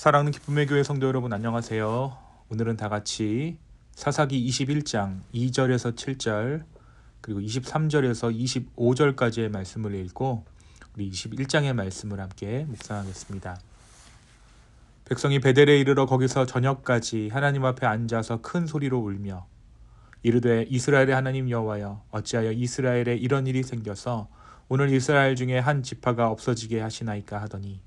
사랑하는 기쁨의 교회 성도 여러분 안녕하세요. 오늘은 다 같이 사사기 21장 2절에서 7절 그리고 23절에서 25절까지의 말씀을 읽고 우리 21장의 말씀을 함께 묵상하겠습니다. 백성이 베델에 이르러 거기서 저녁까지 하나님 앞에 앉아서 큰 소리로 울며 이르되 이스라엘의 하나님 여호와여 어찌하여 이스라엘에 이런 일이 생겨서 오늘 이스라엘 중에 한 지파가 없어지게 하시나이까 하더니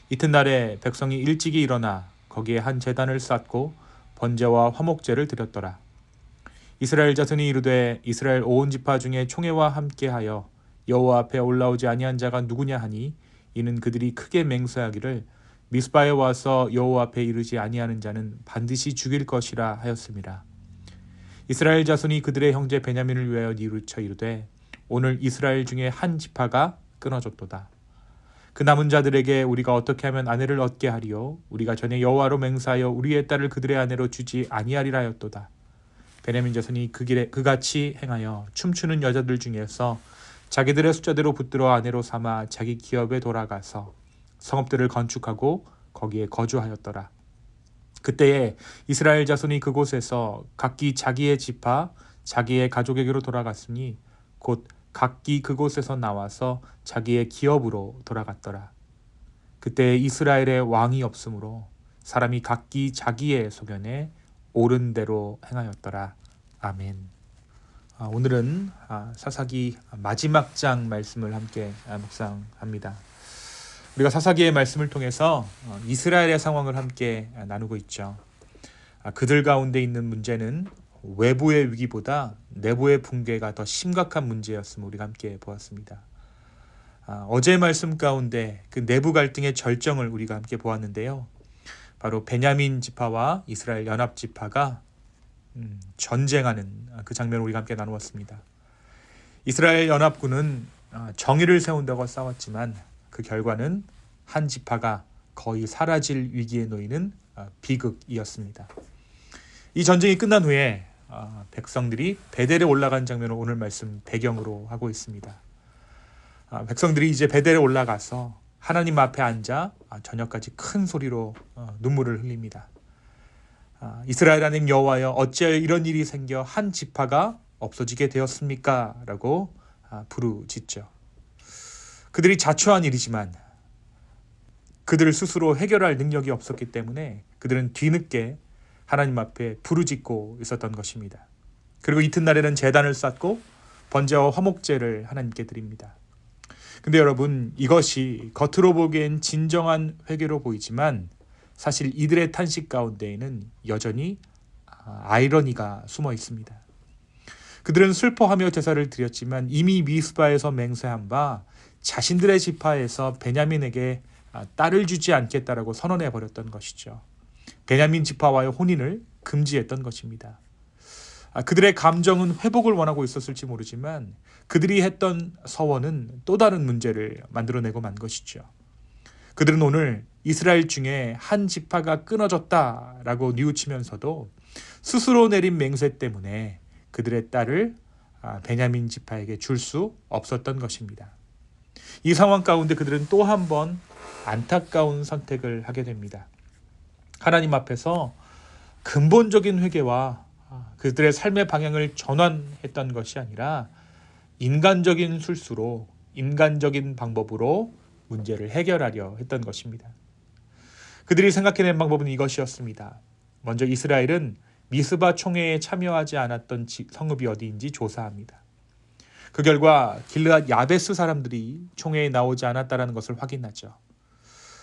이튿날에 백성이 일찍이 일어나 거기에 한 제단을 쌓고 번제와 화목제를 드렸더라. 이스라엘 자손이 이르되 이스라엘 온 지파 중에 총회와 함께하여 여호와 앞에 올라오지 아니한 자가 누구냐 하니 이는 그들이 크게 맹세하기를 미스바에 와서 여호와 앞에 이르지 아니하는 자는 반드시 죽일 것이라 하였음이라. 이스라엘 자손이 그들의 형제 베냐민을 위하여 뉘우쳐 이르되 오늘 이스라엘 중에 한 지파가 끊어졌도다. 그 남은 자들에게 우리가 어떻게 하면 아내를 얻게 하리요? 우리가 전에 여호와로 맹세하여 우리의 딸을 그들의 아내로 주지 아니하리라 하였도다. 베냐민 자손이 그 길에 그같이 행하여 춤추는 여자들 중에서 자기들의 숫자대로 붙들어 아내로 삼아 자기 기업에 돌아가서 성읍들을 건축하고 거기에 거주하였더라. 그때에 이스라엘 자손이 그곳에서 각기 자기의 지파 자기의 가족에게로 돌아갔으니 곧 각기 그곳에서 나와서 자기의 기업으로 돌아갔더라. 그때 이스라엘에 왕이 없으므로 사람이 각기 자기의 소견에 옳은 대로 행하였더라. 아멘. 오늘은 사사기 마지막 장 말씀을 함께 묵상합니다. 우리가 사사기의 말씀을 통해서 이스라엘의 상황을 함께 나누고 있죠. 그들 가운데 있는 문제는 외부의 위기보다 내부의 붕괴가 더 심각한 문제였음을 우리가 함께 보았습니다. 어제의 말씀 가운데 그 내부 갈등의 절정을 우리가 함께 보았는데요. 바로 베냐민 지파와 이스라엘 연합 지파가 전쟁하는 그 장면을 우리가 함께 나누었습니다. 이스라엘 연합군은 정의를 세운다고 싸웠지만 그 결과는 한 지파가 거의 사라질 위기에 놓이는 비극이었습니다. 이 전쟁이 끝난 후에 백성들이 베델에 올라간 장면을 오늘 말씀 배경으로 하고 있습니다. 백성들이 이제 베델에 올라가서 하나님 앞에 앉아 저녁까지 큰 소리로 눈물을 흘립니다. 이스라엘 하나님 여호와여 어찌하여 이런 일이 생겨 한 지파가 없어지게 되었습니까? 라고 부르짖죠. 그들이 자초한 일이지만 그들 스스로 해결할 능력이 없었기 때문에 그들은 뒤늦게 하나님 앞에 부르짖고 있었던 것입니다. 그리고 이튿날에는 제단을 쌓고 번제와 화목제를 하나님께 드립니다. 근데 여러분, 이것이 겉으로 보기엔 진정한 회개로 보이지만 사실 이들의 탄식 가운데에는 여전히 아이러니가 숨어 있습니다. 그들은 슬퍼하며 제사를 드렸지만 이미 미스바에서 맹세한 바 자신들의 지파에서 베냐민에게 딸을 주지 않겠다라고 선언해 버렸던 것이죠. 베냐민 지파와의 혼인을 금지했던 것입니다. 그들의 감정은 회복을 원하고 있었을지 모르지만 그들이 했던 서원은 또 다른 문제를 만들어내고 만 것이죠. 그들은 오늘 이스라엘 중에 한 지파가 끊어졌다라고 뉘우치면서도 스스로 내린 맹세 때문에 그들의 딸을 베냐민 지파에게 줄 수 없었던 것입니다. 이 상황 가운데 그들은 또 한 번 안타까운 선택을 하게 됩니다. 하나님 앞에서 근본적인 회개와 그들의 삶의 방향을 전환했던 것이 아니라 인간적인 술수로 인간적인 방법으로 문제를 해결하려 했던 것입니다. 그들이 생각해낸 방법은 이것이었습니다. 먼저 이스라엘은 미스바 총회에 참여하지 않았던 성읍이 어디인지 조사합니다. 그 결과 길르앗 야베스 사람들이 총회에 나오지 않았다는 것을 확인하죠.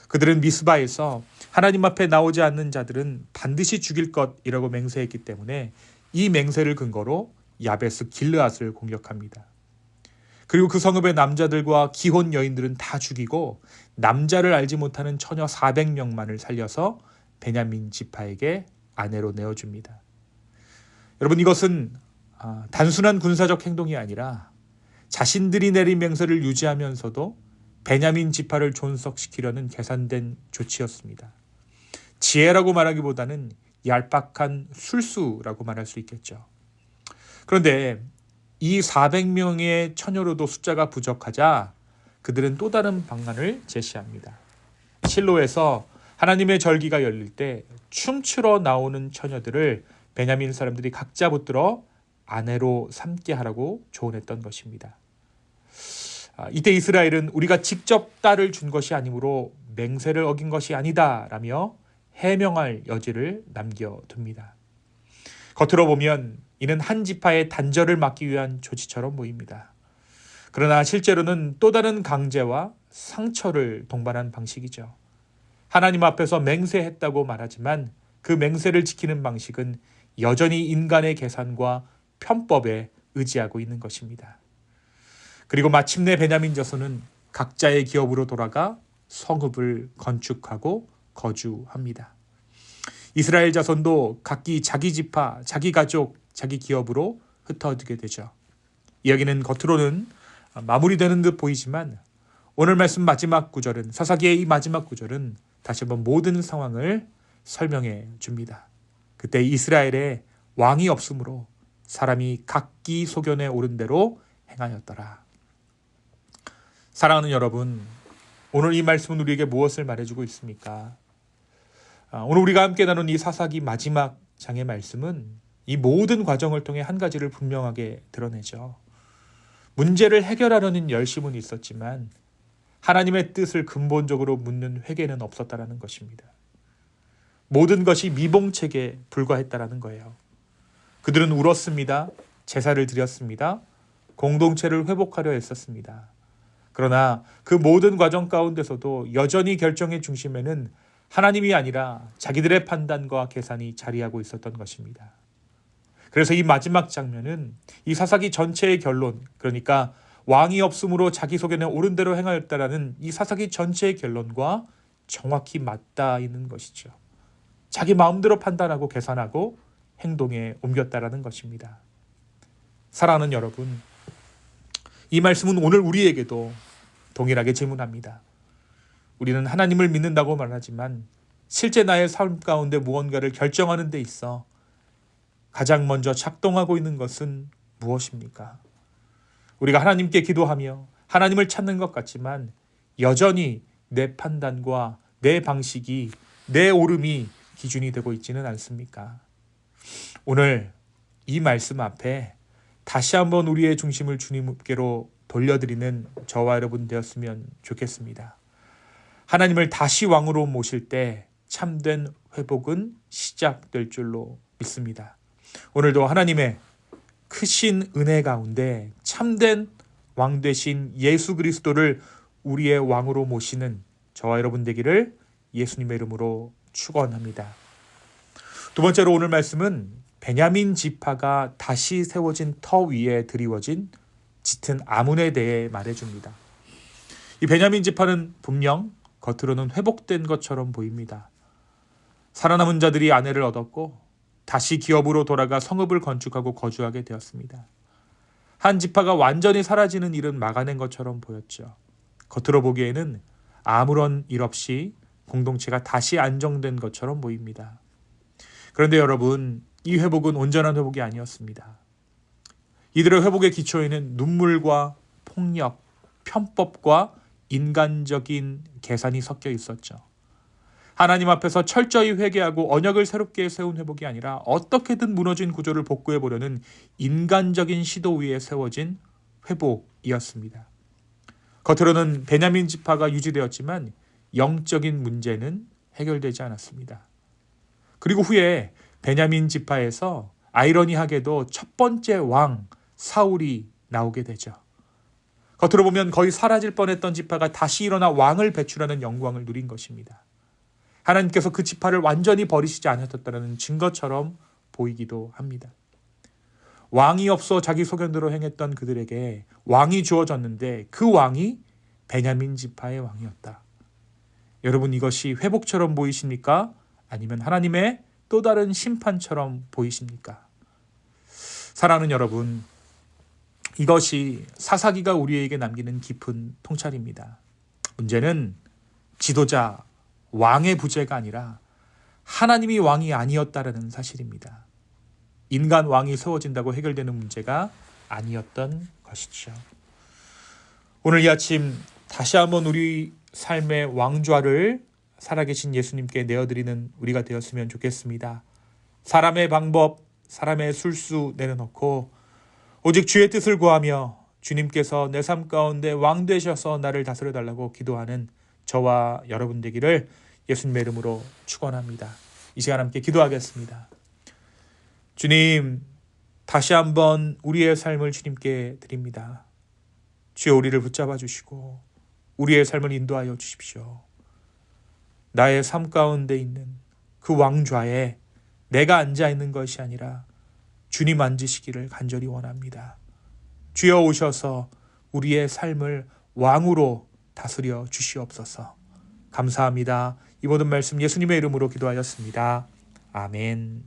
그들은 미스바에서 하나님 앞에 나오지 않는 자들은 반드시 죽일 것이라고 맹세했기 때문에 이 맹세를 근거로 야베스 길르앗을 공격합니다. 그리고 그 성읍의 남자들과 기혼 여인들은 다 죽이고 남자를 알지 못하는 처녀 400명만을 살려서 베냐민 지파에게 아내로 내어줍니다. 여러분, 이것은 단순한 군사적 행동이 아니라 자신들이 내린 맹세를 유지하면서도 베냐민 지파를 존속시키려는 계산된 조치였습니다. 지혜라고 말하기보다는 얄팍한 술수라고 말할 수 있겠죠. 그런데 이 400명의 처녀로도 숫자가 부족하자 그들은 또 다른 방안을 제시합니다. 실로에서 하나님의 절기가 열릴 때 춤추러 나오는 처녀들을 베냐민 사람들이 각자 붙들어 아내로 삼게 하라고 조언했던 것입니다. 이때 이스라엘은 우리가 직접 딸을 준 것이 아니므로 맹세를 어긴 것이 아니다 라며 해명할 여지를 남겨둡니다. 겉으로 보면 이는 한 지파의 단절을 막기 위한 조치처럼 보입니다. 그러나 실제로는 또 다른 강제와 상처를 동반한 방식이죠. 하나님 앞에서 맹세했다고 말하지만 그 맹세를 지키는 방식은 여전히 인간의 계산과 편법에 의지하고 있는 것입니다. 그리고 마침내 베냐민 자손은 각자의 기업으로 돌아가 성읍을 건축하고 거주합니다. 이스라엘 자손도 각기 자기 지파, 자기 가족, 자기 기업으로 흩어지게 되죠. 이야기는 겉으로는 마무리되는 듯 보이지만 오늘 말씀 마지막 구절은, 사사기의 이 마지막 구절은 다시 한번 모든 상황을 설명해 줍니다. 그때 이스라엘에 왕이 없으므로 사람이 각기 소견에 오른 대로 행하였더라. 사랑하는 여러분, 오늘 이 말씀은 우리에게 무엇을 말해주고 있습니까? 오늘 우리가 함께 나눈 이 사사기 마지막 장의 말씀은 이 모든 과정을 통해 한 가지를 분명하게 드러내죠. 문제를 해결하려는 열심은 있었지만 하나님의 뜻을 근본적으로 묻는 회개는 없었다라는 것입니다. 모든 것이 미봉책에 불과했다라는 거예요. 그들은 울었습니다. 제사를 드렸습니다. 공동체를 회복하려 했었습니다. 그러나 그 모든 과정 가운데서도 여전히 결정의 중심에는 하나님이 아니라 자기들의 판단과 계산이 자리하고 있었던 것입니다. 그래서 이 마지막 장면은 이 사사기 전체의 결론, 그러니까 왕이 없으므로 자기 소견에 옳은 대로 행하였다라는 이 사사기 전체의 결론과 정확히 맞닿아 있는 것이죠. 자기 마음대로 판단하고 계산하고 행동에 옮겼다라는 것입니다. 사랑하는 여러분, 이 말씀은 오늘 우리에게도 동일하게 질문합니다. 우리는 하나님을 믿는다고 말하지만 실제 나의 삶 가운데 무언가를 결정하는 데 있어 가장 먼저 작동하고 있는 것은 무엇입니까? 우리가 하나님께 기도하며 하나님을 찾는 것 같지만 여전히 내 판단과 내 방식이, 내 옳음이 기준이 되고 있지는 않습니까? 오늘 이 말씀 앞에 다시 한번 우리의 중심을 주님께로 돌려드리는 저와 여러분 되었으면 좋겠습니다. 하나님을 다시 왕으로 모실 때 참된 회복은 시작될 줄로 믿습니다. 오늘도 하나님의 크신 은혜 가운데 참된 왕 되신 예수 그리스도를 우리의 왕으로 모시는 저와 여러분 되기를 예수님의 이름으로 축원합니다. 두 번째로 오늘 말씀은 베냐민 지파가 다시 세워진 터 위에 드리워진 짙은 아문에 대해 말해줍니다. 이 베냐민 지파는 분명 겉으로는 회복된 것처럼 보입니다. 살아남은 자들이 아내를 얻었고 다시 기업으로 돌아가 성읍을 건축하고 거주하게 되었습니다. 한 지파가 완전히 사라지는 일은 막아낸 것처럼 보였죠. 겉으로 보기에는 아무런 일 없이 공동체가 다시 안정된 것처럼 보입니다. 그런데 여러분, 이 회복은 온전한 회복이 아니었습니다. 이들의 회복의 기초에는 눈물과 폭력, 편법과 인간적인 계산이 섞여 있었죠. 하나님 앞에서 철저히 회개하고 언약을 새롭게 세운 회복이 아니라 어떻게든 무너진 구조를 복구해 보려는 인간적인 시도 위에 세워진 회복이었습니다. 겉으로는 베냐민 지파가 유지되었지만 영적인 문제는 해결되지 않았습니다. 그리고 후에 베냐민 지파에서 아이러니하게도 첫 번째 왕 사울이 나오게 되죠. 겉으로 보면 거의 사라질 뻔했던 지파가 다시 일어나 왕을 배출하는 영광을 누린 것입니다. 하나님께서 그 지파를 완전히 버리시지 않으셨다는 증거처럼 보이기도 합니다. 왕이 없어 자기 소견대로 행했던 그들에게 왕이 주어졌는데 그 왕이 베냐민 지파의 왕이었다. 여러분, 이것이 회복처럼 보이십니까? 아니면 하나님의 또 다른 심판처럼 보이십니까? 사랑하는 여러분, 이것이 사사기가 우리에게 남기는 깊은 통찰입니다. 문제는 지도자, 왕의 부재가 아니라 하나님이 왕이 아니었다라는 사실입니다. 인간 왕이 세워진다고 해결되는 문제가 아니었던 것이죠. 오늘 이 아침 다시 한번 우리 삶의 왕좌를 살아계신 예수님께 내어드리는 우리가 되었으면 좋겠습니다. 사람의 방법, 사람의 술수 내려놓고 오직 주의 뜻을 구하며 주님께서 내 삶 가운데 왕 되셔서 나를 다스려 달라고 기도하는 저와 여러분 되기를 예수님의 이름으로 축원합니다. 이 시간 함께 기도하겠습니다. 주님, 다시 한번 우리의 삶을 주님께 드립니다. 주여, 우리를 붙잡아 주시고 우리의 삶을 인도하여 주십시오. 나의 삶 가운데 있는 그 왕좌에 내가 앉아 있는 것이 아니라 주님 앉으시기를 간절히 원합니다. 주여 오셔서 우리의 삶을 왕으로 다스려 주시옵소서. 감사합니다. 이 모든 말씀 예수님의 이름으로 기도하였습니다. 아멘.